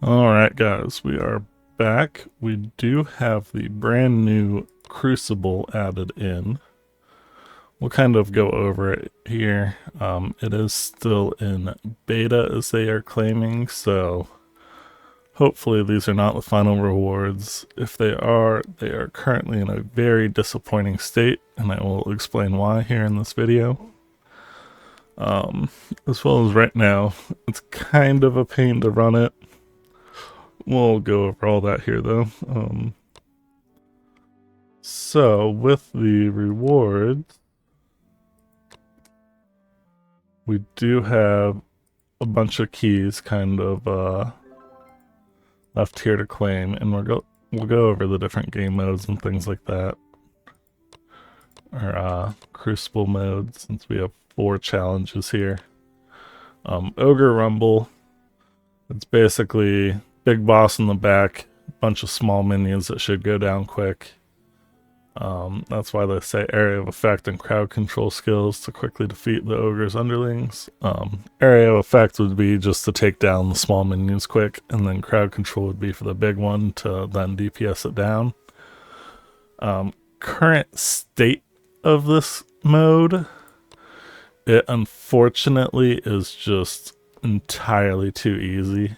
Alright guys, we are back. We do have the brand new Crucible added in. We'll kind of go over it here. It is still in beta as they are claiming, so hopefully these are not the final rewards. If they are currently in a very disappointing state, and I will explain why here in this video. As well as right now, it's kind of a pain to run it. We'll go over all that here though. So with the rewards, we do have a bunch of keys kind of left here to claim, and we'll go over the different game modes and things like that. Or Crucible modes, since we have 4 challenges here. Ogre Rumble. It's basically big boss in the back, bunch of small minions that should go down quick. That's why they say area of effect and crowd control skills to quickly defeat the ogre's underlings. Area of effect would be just to take down the small minions quick, and then crowd control would be for the big one to then DPS it down. Current state of this mode, it unfortunately is just entirely too easy.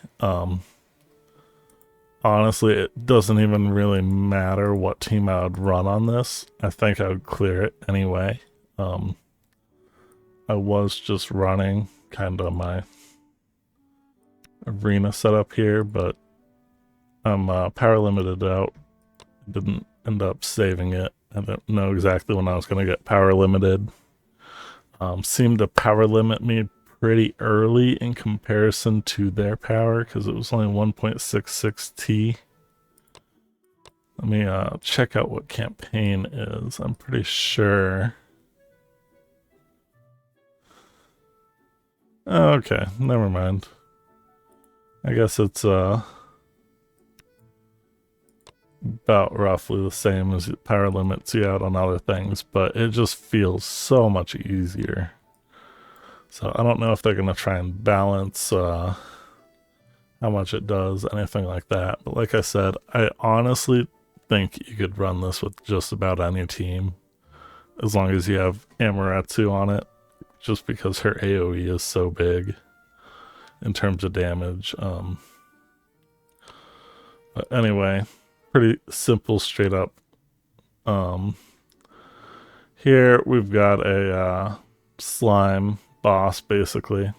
Honestly, it doesn't even really matter what team I would run on this. I think I would clear it anyway. I was just running kind of my arena setup here, but I'm power limited out. Didn't end up saving it. I don't know exactly when I was going to get power limited. Seemed to power limit me pretty early in comparison to their power because it was only 1.66 T. Let me check out what campaign is. I'm pretty sure. Okay, never mind. I guess it's about roughly the same as power limits you out on other things, but it just feels so much easier. So I don't know if they're going to try and balance how much it does, anything like that. But like I said, I honestly think you could run this with just about any team, as long as you have Amaterasu on it, just because her AoE is so big in terms of damage. But anyway, pretty simple, straight up. Here we've got a slime boss, basically.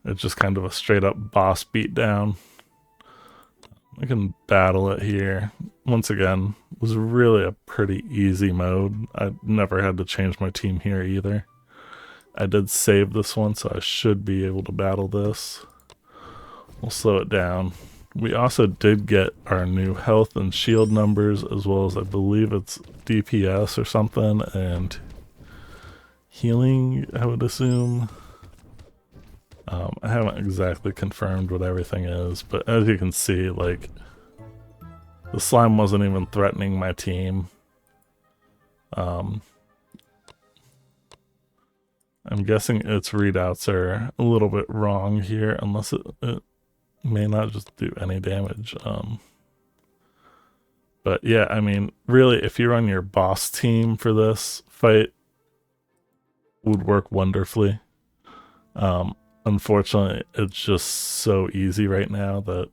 It's just kind of a straight up boss beatdown. I can battle it here. Once again, it was really a pretty easy mode. I never had to change my team here either. I did save this one, so I should be able to battle this. We'll slow it down. We also did get our new health and shield numbers, as well as I believe it's DPS or something, and healing, I would assume. I haven't exactly confirmed what everything is, but as you can see, like, the slime wasn't even threatening my team. I'm guessing its readouts are a little bit wrong here, unless it may not just do any damage. But yeah, I mean, really, if you're on your boss team for this fight, would work wonderfully. Unfortunately, it's just so easy right now that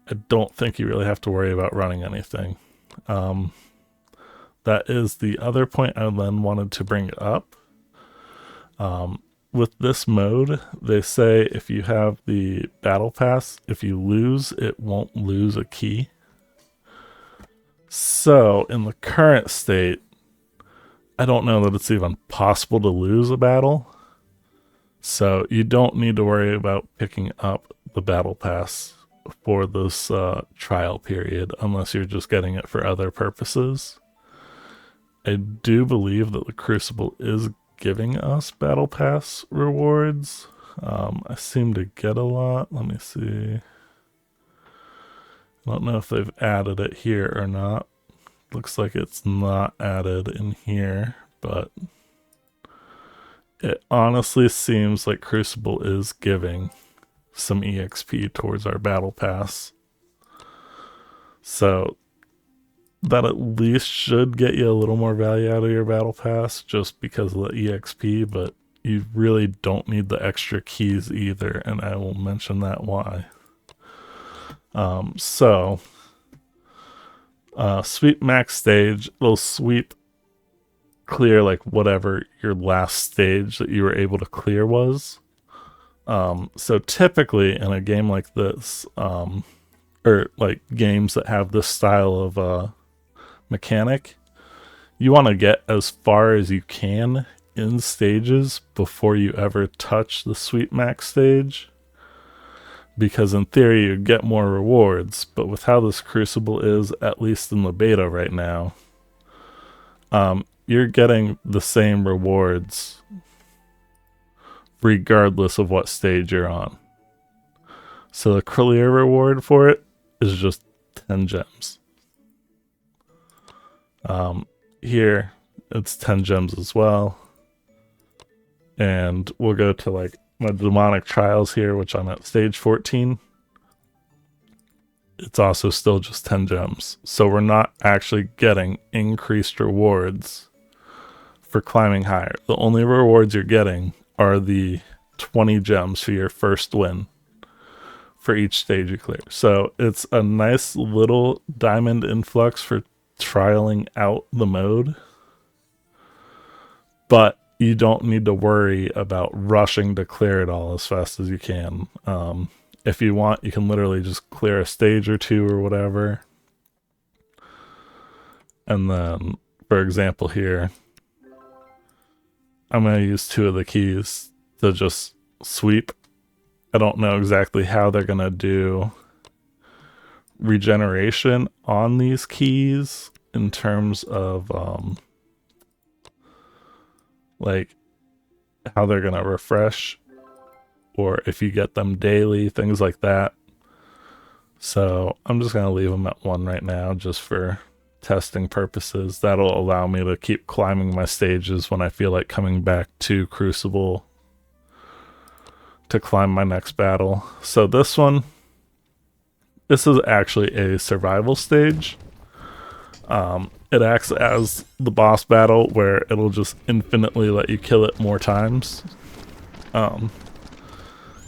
I don't think you really have to worry about running anything. That is the other point I then wanted to bring up. With this mode, they say if you have the battle pass, if you lose, it won't lose a key. So in the current state, I don't know that it's even possible to lose a battle. So you don't need to worry about picking up the battle pass for this trial period unless you're just getting it for other purposes. I do believe that the Crucible is giving us battle pass rewards. I seem to get a lot. Let me see. I don't know if they've added it here or not. Looks like it's not added in here, but it honestly seems like Crucible is giving some EXP towards our battle pass. So that at least should get you a little more value out of your battle pass just because of the EXP, but you really don't need the extra keys either, and I will mention that why. Sweep max stage, it'll sweep clear like whatever your last stage that you were able to clear was. So typically in a game like this, or like games that have this style of mechanic, you want to get as far as you can in stages before you ever touch the sweep max stage, because in theory you get more rewards. But with how this Crucible is, at least in the beta right now, you're getting the same rewards regardless of what stage you're on. So the clear reward for it is just 10 gems. Here it's 10 gems as well. And we'll go to like my demonic trials here, which I'm at stage 14. It's also still just 10 gems. So we're not actually getting increased rewards for climbing higher. The only rewards you're getting are the 20 gems for your first win for each stage you clear. So it's a nice little diamond influx for trialing out the mode, but you don't need to worry about rushing to clear it all as fast as you can. If you want, you can literally just clear a stage or two or whatever. And then, for example here, I'm going to use 2 of the keys to just sweep. I don't know exactly how they're going to do regeneration on these keys in terms of like how they're going to refresh, or if you get them daily, things like that. So I'm just going to leave them at 1 right now just for testing purposes. That'll allow me to keep climbing my stages when I feel like coming back to Crucible to climb my next battle. So this is actually a survival stage. It acts as the boss battle where it'll just infinitely let you kill it more times.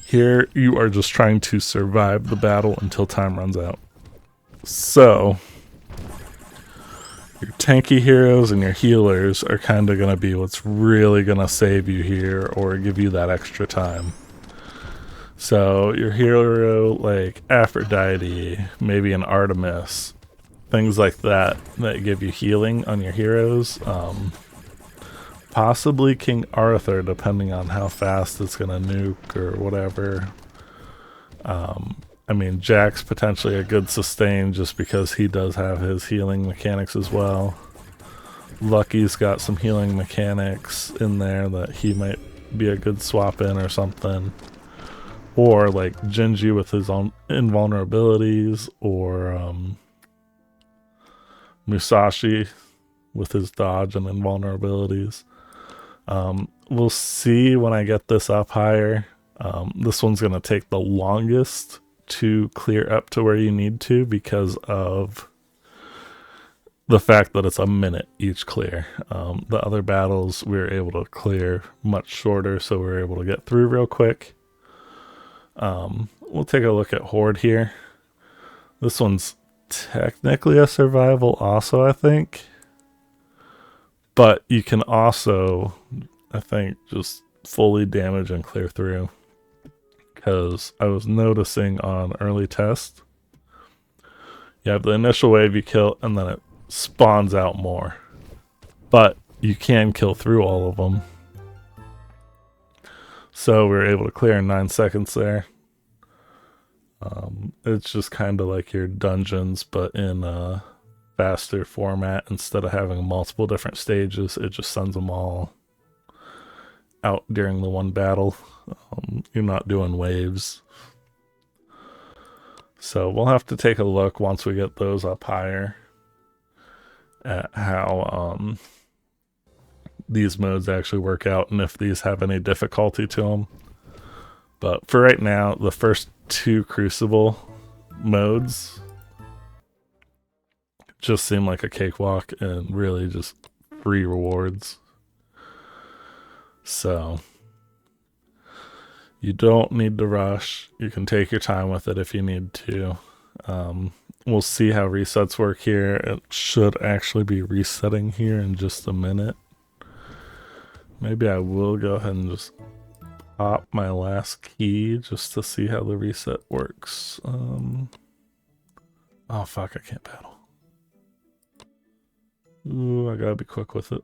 Here you are just trying to survive the battle until time runs out. So your tanky heroes and your healers are kind of going to be what's really going to save you here or give you that extra time. So your hero like Aphrodite, maybe an Artemis, things like that give you healing on your heroes. Possibly King Arthur, depending on how fast it's going to nuke or whatever. I mean, Jack's potentially a good sustain just because he does have his healing mechanics as well. Lucky's got some healing mechanics in there that he might be a good swap in or something. Or like Genji with his own invulnerabilities, or Musashi with his dodge and invulnerabilities. We'll see when I get this up higher. This one's going to take the longest to clear up to where you need to because of the fact that it's a minute each clear. The other battles we were able to clear much shorter, so we were able to get through real quick. We'll take a look at Horde here. This one's technically a survival also, I think. But you can also, I think, just fully damage and clear through. Because I was noticing on early test, you have the initial wave you kill, and then it spawns out more. But you can kill through all of them. So we were able to clear in 9 seconds there. It's just kind of like your dungeons, but in a faster format. Instead of having multiple different stages, it just sends them all out during the one battle. You're not doing waves. So we'll have to take a look once we get those up higher at how these modes actually work out and if these have any difficulty to them. But for right now, the first 2 Crucible modes just seem like a cakewalk and really just free rewards. So you don't need to rush. You can take your time with it if you need to. We'll see how resets work here. It should actually be resetting here in just a minute. Maybe I will go ahead and just pop my last key just to see how the reset works. Oh fuck, I can't battle. Ooh, I gotta be quick with it.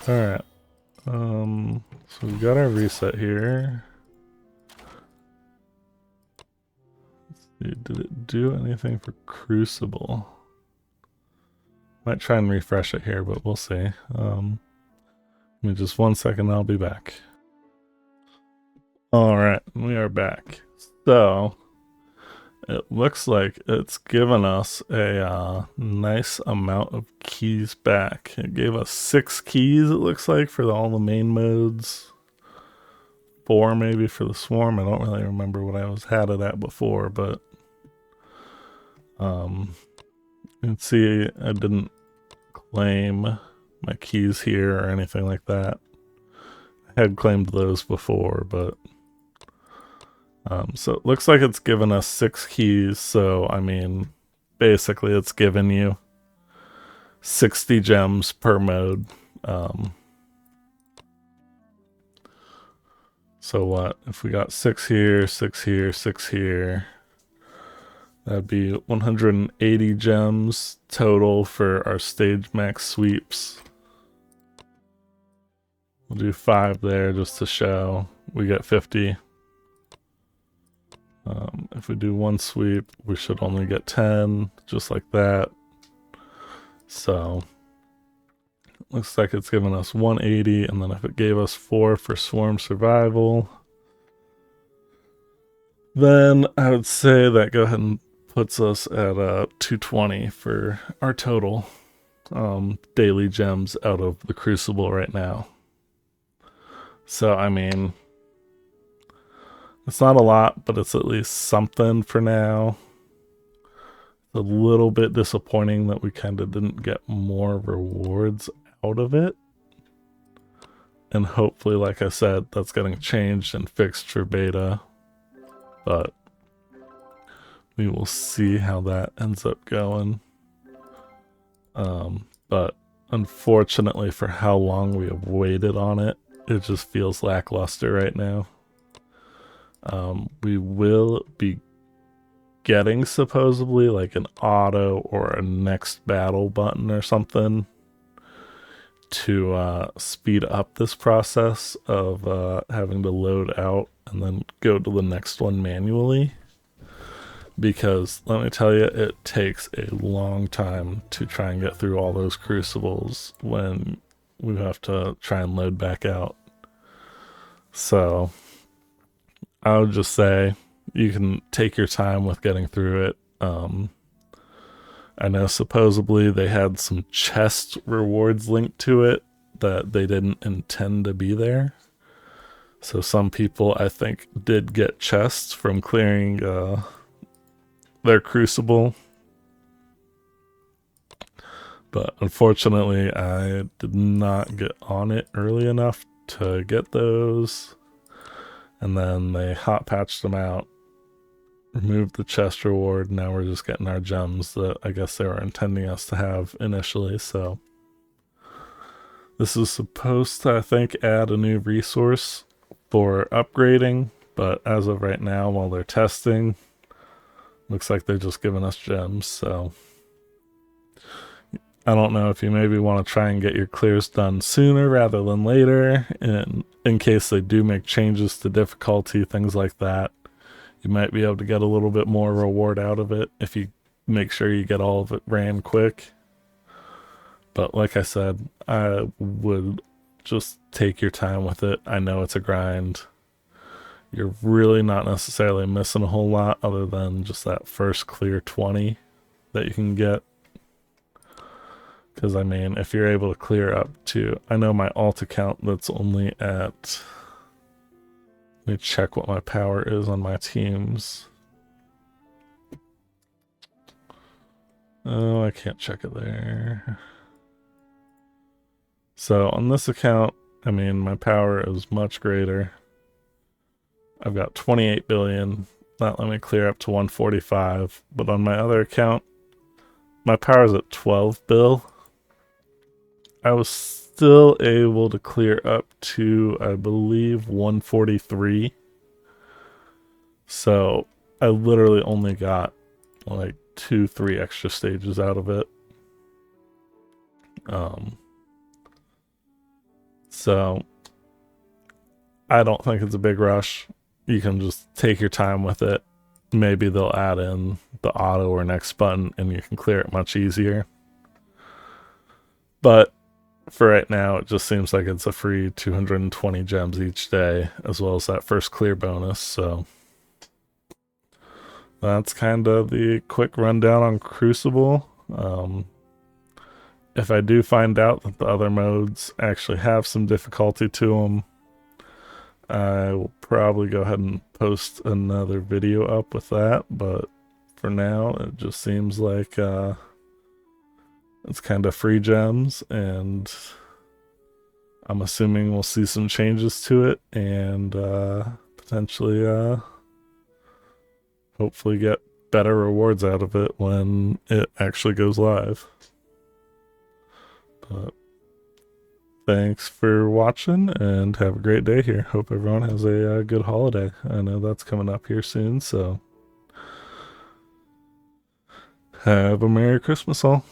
Alright. So we've got our reset here. Let's see, did it do anything for Crucible? Might try and refresh it here, but we'll see. Give me just 1 second, I'll be back. Alright, we are back. So, it looks like it's given us a nice amount of keys back. It gave us 6 keys, it looks like, for all the main modes. 4 maybe for the swarm. I don't really remember what I had it at before, but you can see I didn't claim my keys here or anything like that. I had claimed those before, but so it looks like it's given us 6 keys, so I mean basically it's given you 60 gems per mode. So what if we got 6 here, 6 here, 6 here? That'd be 180 gems total for our stage max sweeps. We'll do 5 there just to show we get 50. If we do 1 sweep, we should only get 10, just like that. So, looks like it's given us 180, and then if it gave us 4 for swarm survival, then I would say that go ahead and puts us at 220 for our total daily gems out of the Crucible right now. So, I mean, it's not a lot, but it's at least something for now. It's a little bit disappointing that we kind of didn't get more rewards out of it. And hopefully, like I said, that's getting changed and fixed for beta. But we will see how that ends up going. But unfortunately for how long we have waited on it, it just feels lackluster right now. We will be getting supposedly like an auto or a next battle button or something to speed up this process of having to load out and then go to the next one manually. Because let me tell you, it takes a long time to try and get through all those crucibles when we have to try and load back out. So I would just say you can take your time with getting through it. I know supposedly they had some chest rewards linked to it that they didn't intend to be there. So some people, I think, did get chests from clearing their crucible. But unfortunately, I did not get on it early enough to get those. And then they hot patched them out, removed the chest reward. Now we're just getting our gems that I guess they were intending us to have initially. So this is supposed to, I think, add a new resource for upgrading. But as of right now, while they're testing, looks like they're just giving us gems. So I don't know if you maybe want to try and get your clears done sooner rather than later, and in case they do make changes to difficulty, things like that, you might be able to get a little bit more reward out of it if you make sure you get all of it ran quick. But like I said, I would just take your time with it. I know it's a grind. you're really not necessarily missing a whole lot other than just that first clear 20 that you can get. Because, I mean, if you're able to clear up to... I know my alt account that's only at... Let me check what my power is on my teams. Oh, I can't check it there. So on this account, I mean, my power is much greater. I've got 28 billion. That let me clear up to 145. But on my other account, my power is at 12 bill. I was still able to clear up to, I believe, 143. So I literally only got like 2-3 extra stages out of it. So I don't think it's a big rush. You can just take your time with it. Maybe they'll add in the auto or next button and you can clear it much easier. But for right now, it just seems like it's a free 220 gems each day, as well as that first clear bonus. So that's kind of the quick rundown on Crucible. If I do find out that the other modes actually have some difficulty to them, I will probably go ahead and post another video up with that. But for now, it just seems like it's kind of free gems, and I'm assuming we'll see some changes to it and potentially hopefully get better rewards out of it when it actually goes live. But thanks for watching and have a great day here. Hope everyone has a good holiday. I know that's coming up here soon, so have a Merry Christmas all.